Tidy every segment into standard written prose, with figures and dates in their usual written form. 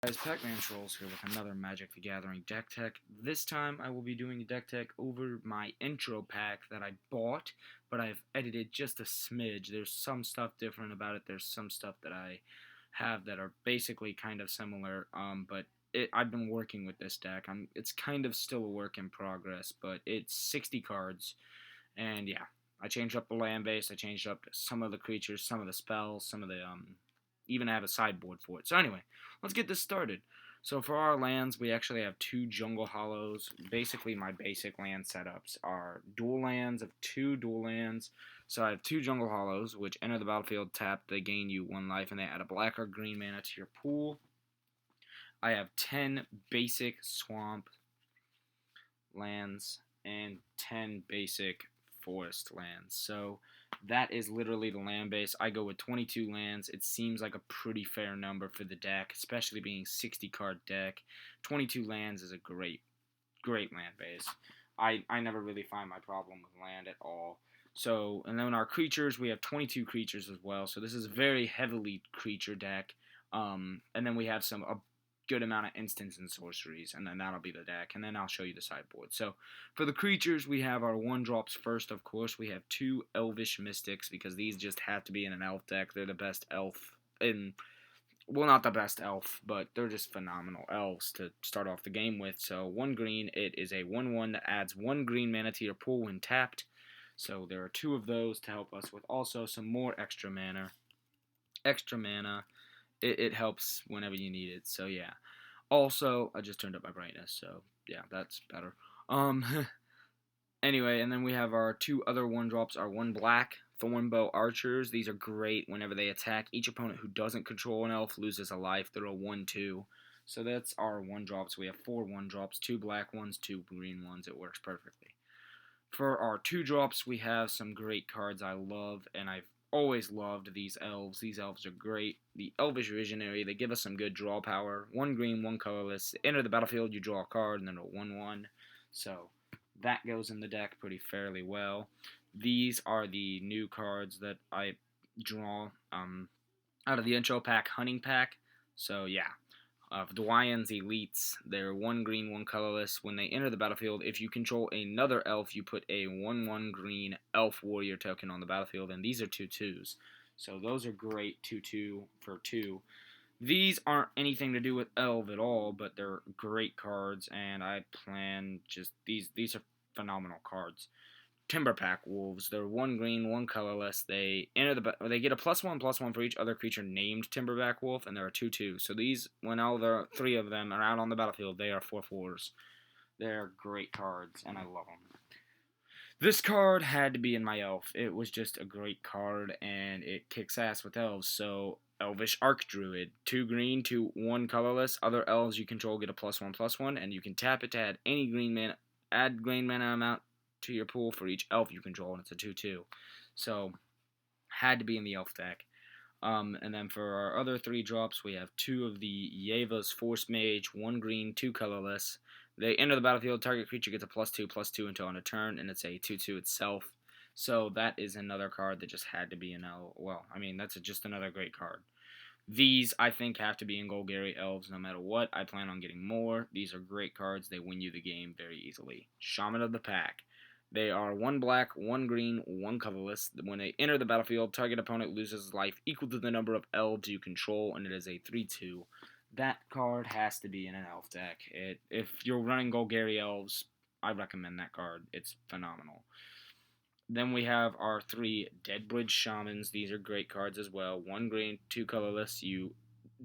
Guys, Pac-Man Trolls here with another Magic the Gathering deck tech. This time I will be doing a deck tech over my intro pack that I bought, but I've edited just a smidge. There's some stuff different about it. There's some stuff that I have that are basically kind of similar, but I've been working with this deck. It's kind of still a work in progress, but it's 60 cards, and yeah, I changed up the land base. I changed up some of the creatures, some of the spells, some of the even have a sideboard for it. So anyway, let's get this started. So for our lands, we actually have 2 Jungle Hollows. Basically, my basic land setups are dual lands of 2 dual lands. So I have 2 Jungle Hollows, which enter the battlefield tapped. They gain you 1 life, and they add a black or green mana to your pool. I have 10 basic swamp lands and 10 basic forest lands. So that is literally the land base. I go with 22 lands. It seems like a pretty fair number for the deck, especially being 60 card deck. 22 lands is a great land base. I never really find my problem with land at all. So, and then our creatures, we have 22 creatures as well. So this is a very heavily creature deck. And then we have a good amount of instants and sorceries, and then that'll be the deck, and then I'll show you the sideboard. So for the creatures, we have our 1-drops first. Of course, we have 2 Elvish Mystics, because these just have to be in an elf deck. They're the best elf well, not the best elf, but they're just phenomenal elves to start off the game with. So 1 green, it is a 1/1 that adds 1 green mana to your pool when tapped. So there are 2 of those to help us with also some more extra mana. It helps whenever you need it, so yeah. Also, I just turned up my brightness, so yeah, that's better. Anyway, and then we have our 2 other 1-drops, our 1 black Thornbow Archers. These are great whenever they attack. Each opponent who doesn't control an elf loses a life. They're a 1/2. So that's our 1-drops. We have 4 1-drops, 2 black ones, 2 green ones. It works perfectly. For our 2-drops, we have some great cards I love, and I've always loved these elves. These elves are great. The Elvish Visionary, they give us some good draw power. 1 green, 1 colorless. Enter the battlefield, you draw a card, and then a 1/1. So that goes in the deck pretty fairly well. These are the new cards that I draw out of the intro pack, Hunting Pack. So yeah. Of Dwynen's Elites, they're 1 green, 1 colorless. When they enter the battlefield, if you control another elf, you put a 1/1 green elf warrior token on the battlefield, and these are 2/2s. So those are great 2/2 for 2. These aren't anything to do with elf at all, but they're great cards, and I plan just these are phenomenal cards. Timberpack Wolves. They're 1 green, 1 colorless. They get a +1/+1 for each other creature named Timberpack Wolf, and they're a 2/2. So these, when all the 3 of them are out on the battlefield, they are 4/4s. They're great cards, and I love them. This card had to be in my elf. It was just a great card, and it kicks ass with elves. So Elvish Archdruid, 2 green, 1 colorless. Other elves you control get a +1/+1, and you can tap it to add any green mana, green mana amount to your pool for each elf you control, and it's a 2/2. So had to be in the elf deck. And then for our other 3-drops, we have 2 of the Yeva's Forcemage, 1 green, 2 colorless. They enter the battlefield, target creature gets a +2/+2 until on a turn, and it's a 2/2 itself. So that is another card that just had to be in well, I mean, that's just another great card. These, I think, have to be in Golgari Elves no matter what. I plan on getting more. These are great cards. They win you the game very easily. Shaman of the Pack. They are 1 black, 1 green, 1 colorless. When they enter the battlefield, target opponent loses life equal to the number of elves you control, and it is a 3/2. That card has to be in an elf deck. If you're running Golgari Elves, I recommend that card. It's phenomenal. Then we have our 3 Deadbridge Shamans. These are great cards as well. 1 green, 2 colorless. You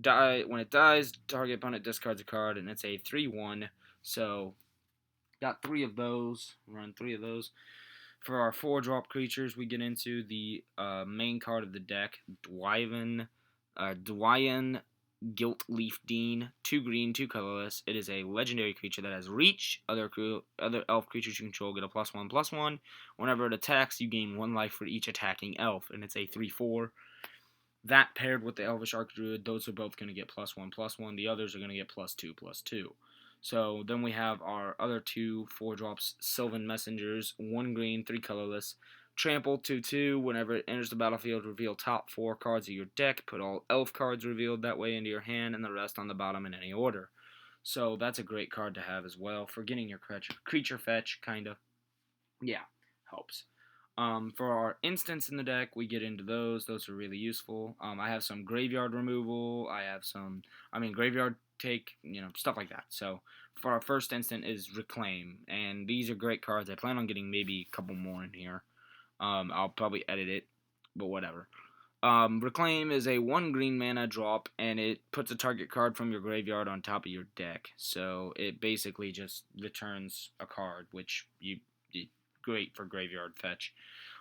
die. When it dies, target opponent discards a card, and it's a 3/1. So got 3 of those. Run 3 of those. For our 4-drop creatures, we get into the main card of the deck, Dwynen Gilt Leaf Dean, 2 green, 2 colorless. It is a legendary creature that has reach. Other elf creatures you control get a +1/+1. Whenever it attacks, you gain 1 life for each attacking elf, and it's a 3/4. That paired with the Elvish Archdruid, those are both going to get +1/+1. The others are going to get +2/+2. So then we have our other 2 4-drops, Sylvan Messengers, 1 green, 3 colorless. Trample 2/2. Whenever it enters the battlefield, reveal top 4 cards of your deck. Put all elf cards revealed that way into your hand, and the rest on the bottom in any order. So that's a great card to have as well for getting your creature fetch, kind of. Yeah, helps. For our instants in the deck, we get into those. Those are really useful. I have some graveyard removal. I have some, graveyard take, stuff like that. So for our first instant is Reclaim, and these are great cards. I plan on getting maybe a couple more in here. I'll probably edit it, but whatever. Reclaim is a 1 green mana drop, and it puts a target card from your graveyard on top of your deck. So it basically just returns a card, which you great for graveyard fetch.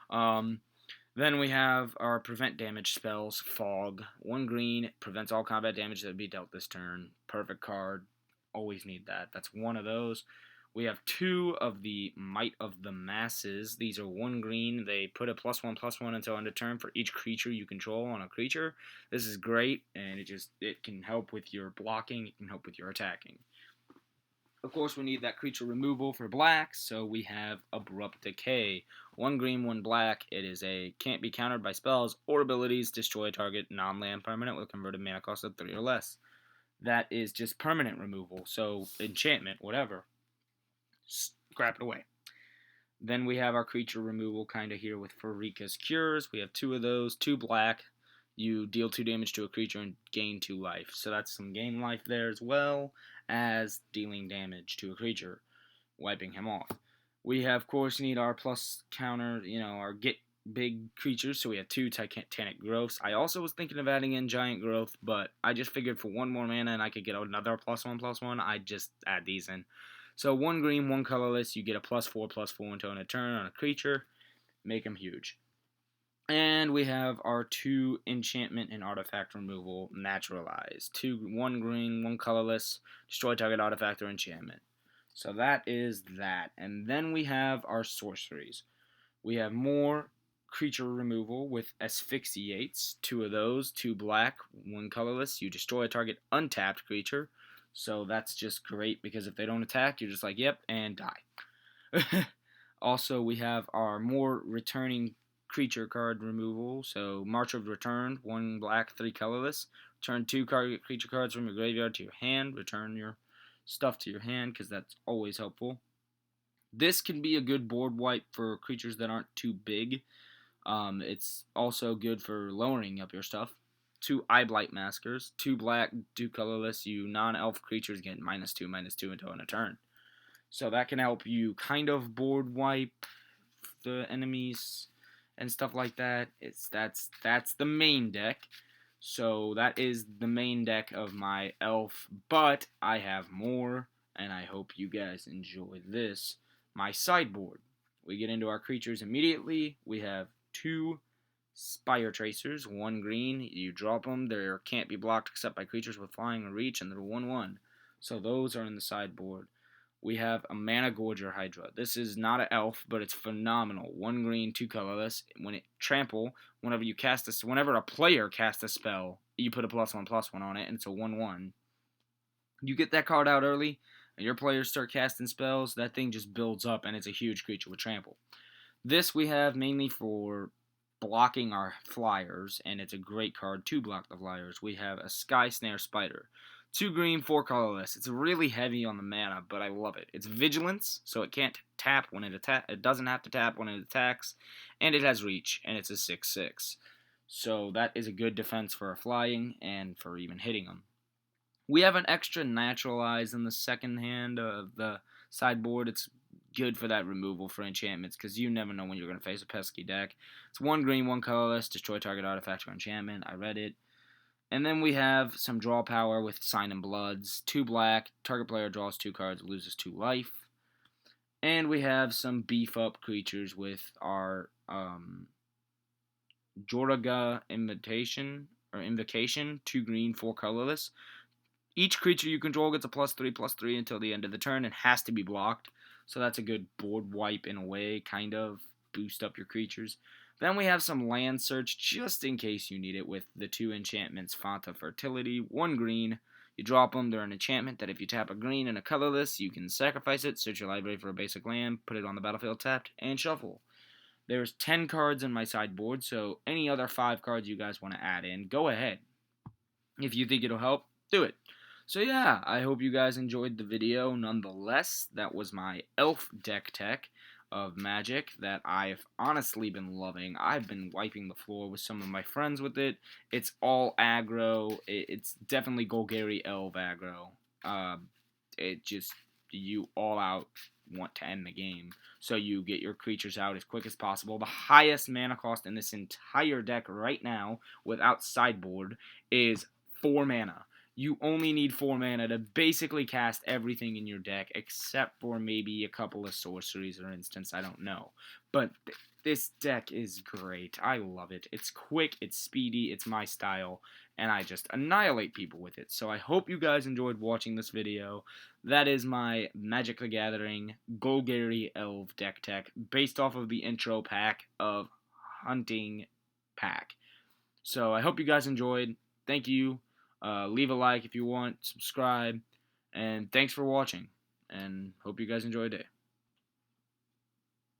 Then we have our prevent damage spells. Fog, 1 green, prevents all combat damage that would be dealt this turn. Perfect card. Always need that. That's one of those. We have 2 of the Might of the Masses. These are 1 green. They put a +1/+1 until end of turn for each creature you control on a creature. This is great, and it can help with your blocking. It can help with your attacking. Of course, we need that creature removal for black, so we have Abrupt Decay. 1 green, 1 black. It is can't be countered by spells or abilities. Destroy target non-land permanent with converted mana cost of 3 or less. That is just permanent removal, so enchantment, whatever. Scrap it away. Then we have our creature removal kind of here with Pharika's Cures. We have 2 of those, 2 black. You deal 2 damage to a creature and gain 2 life. So that's some game life there as well as dealing damage to a creature, wiping him off. We have, of course, need our plus counter, our get big creatures. So we have 2 Titanic Growths. I also was thinking of adding in Giant Growth, but I just figured for 1 more mana and I could get another +1/+1, I'd just add these in. So 1 green, 1 colorless, you get a +4/+4 until end of turn on a creature. Make them huge. And we have our 2 enchantment and artifact removal, Naturalize. 1 green, 1 colorless, destroy target artifact or enchantment. So that is that. And then we have our sorceries. We have more creature removal with Asphyxiates. 2 of those, 2 black, 1 colorless. You destroy a target untapped creature. So that's just great because if they don't attack, you're just like, yep, and die. Also, we have our more returning creature card removal. So March of Return, 1 black, 3 colorless. Return 2 creature cards from your graveyard to your hand. Return your stuff to your hand because that's always helpful. This can be a good board wipe for creatures that aren't too big. It's also good for lowering up your stuff. 2 Eyeblight Massacres, 2 black, 2 colorless. You non-elf creatures get -2/-2 until end of turn. So that can help you kind of board wipe the enemies and stuff like that. That's the main deck. So that is the main deck of my elf, but I have more, and I hope you guys enjoy this. My sideboard. We get into our creatures immediately. We have 2 Spire Tracers, 1 green. You drop them. They can't be blocked except by creatures with flying or reach, and they're 1/1. So those are in the sideboard. We have a Managorger Hydra. This is not an elf, but it's phenomenal. 1 green, 2 colorless. When it trample, whenever a player casts a spell, you put a +1/+1 on it, and it's a 1/1. You get that card out early, and your players start casting spells, that thing just builds up, and it's a huge creature with trample. This we have mainly for blocking our flyers, and it's a great card to block the flyers. We have a Skysnare Spider. 2 green, 4 colorless. It's really heavy on the mana, but I love it. It's Vigilance, so it can't tap when it attacks. It doesn't have to tap when it attacks, and it has Reach, and it's a 6/6. So that is a good defense for flying and for even hitting them. We have an extra Naturalize in the second hand of the sideboard. It's good for that removal for enchantments because you never know when you're going to face a pesky deck. It's 1 green, 1 colorless, destroy target artifact or enchantment. I read it. And then we have some draw power with Sign and Bloods. 2 black, target player draws 2 cards, loses 2 life. And we have some beef up creatures with our Joraga Invocation, 2 green, 4 colorless. Each creature you control gets a +3/+3 until the end of the turn and has to be blocked. So that's a good board wipe in a way, kind of. Boost up your creatures. Then we have some land search just in case you need it with the 2 enchantments, Font of Fertility, 1 green. You drop them, they're an enchantment that if you tap a green and a colorless, you can sacrifice it, search your library for a basic land, put it on the battlefield tapped, and shuffle. There's 10 cards in my sideboard, so any other 5 cards you guys want to add in, go ahead. If you think it'll help, do it. So yeah, I hope you guys enjoyed the video nonetheless. That was my elf deck tech of Magic that I've honestly been loving. I've been wiping the floor with some of my friends with it. It's all aggro. It's definitely Golgari elf aggro. It just, you all out want to end the game. So you get your creatures out as quick as possible. The highest mana cost in this entire deck right now, without sideboard, is 4 mana. You only need 4 mana to basically cast everything in your deck, except for maybe a couple of sorceries or instants, I don't know. But this deck is great. I love it. It's quick, it's speedy, it's my style, and I just annihilate people with it. So I hope you guys enjoyed watching this video. That is my Magic the Gathering Golgari Elf deck tech, based off of the intro pack of Hunting Pack. So I hope you guys enjoyed. Thank you. Leave a like if you want, subscribe, and thanks for watching, and hope you guys enjoy your day.